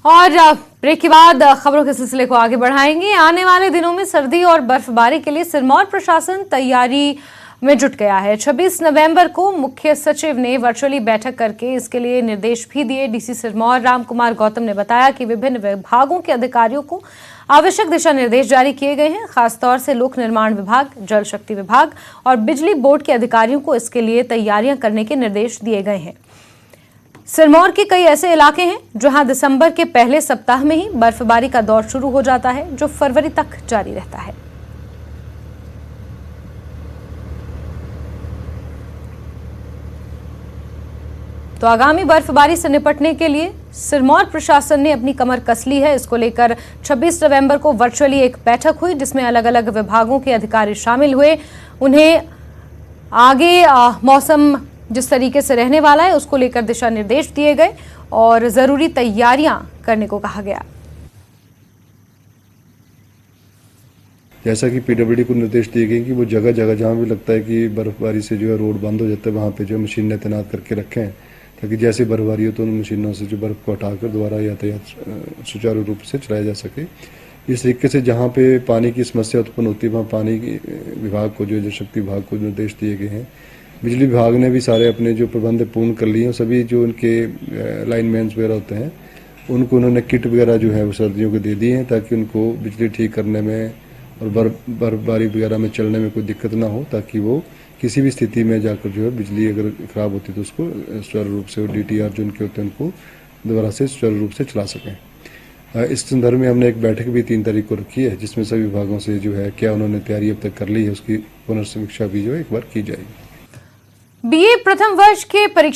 और ब्रेक के बाद खबरों के सिलसिले को आगे बढ़ाएंगे। आने वाले दिनों में सर्दी और बर्फबारी के लिए सिरमौर प्रशासन तैयारी में जुट गया है। 26 नवंबर को मुख्य सचिव ने वर्चुअली बैठक करके इसके लिए निर्देश भी दिए। डीसी सिरमौर रामकुमार गौतम ने बताया कि विभिन्न विभागों के अधिकारियों को आवश्यक दिशा निर्देश जारी किए गए हैं। खासतौर से लोक निर्माण विभाग, जल शक्ति विभाग और बिजली बोर्ड के अधिकारियों को इसके लिए तैयारियां करने के निर्देश दिए गए हैं। सिरमौर के कई ऐसे इलाके हैं जहां दिसंबर के पहले सप्ताह में ही बर्फबारी का दौर शुरू हो जाता है, जो फरवरी तक जारी रहता है। तो आगामी बर्फबारी से निपटने के लिए सिरमौर प्रशासन ने अपनी कमर कस ली है। इसको लेकर 26 नवंबर को वर्चुअली एक बैठक हुई, जिसमें अलग अलग विभागों के अधिकारी शामिल हुए। उन्हें आगे मौसम जिस तरीके से रहने वाला है उसको लेकर दिशा निर्देश दिए गए और जरूरी तैयारियां करने को कहा गया। जैसा कि पीडब्ल्यूडी को निर्देश दिए गए कि वो जगह जगह जहां भी लगता है कि बर्फबारी से जो है रोड बंद हो जाता है, वहां पे जो मशीनें तैनात करके रखें, ताकि जैसे बर्फबारी हो तो उन मशीनों से जो बर्फ को हटाकर दोबारा यातायात सुचारू रूप से चलाया जा सके। इस तरीके से जहाँ पे पानी की समस्या उत्पन्न होती है वहाँ पानी विभाग को, जो जल शक्ति विभाग को निर्देश दिए गए हैं। बिजली विभाग ने भी सारे अपने जो प्रबंध पूर्ण कर लिए हैं। सभी जो उनके लाइनमैन वगैरह होते हैं उनको उन्होंने किट वगैरह जो है वो सर्दियों को दे दी हैं, ताकि उनको बिजली ठीक करने में और बर्फबारी वगैरह में चलने में कोई दिक्कत ना हो, ताकि वो किसी भी स्थिति में जाकर जो है बिजली अगर खराब होती है तो उसको सुचारू रूप से DTR जो उनके होते हैं उनको दोबारा से सुचारू रूप से चला सकें। इस संदर्भ में हमने एक बैठक भी 3 तारीख को रखी है, जिसमें सभी विभागों से जो है क्या उन्होंने तैयारी अब तक कर ली है उसकी पुनर्समीक्षा भी जो है एक बार की जाएगी। BA प्रथम वर्ष के परीक्षा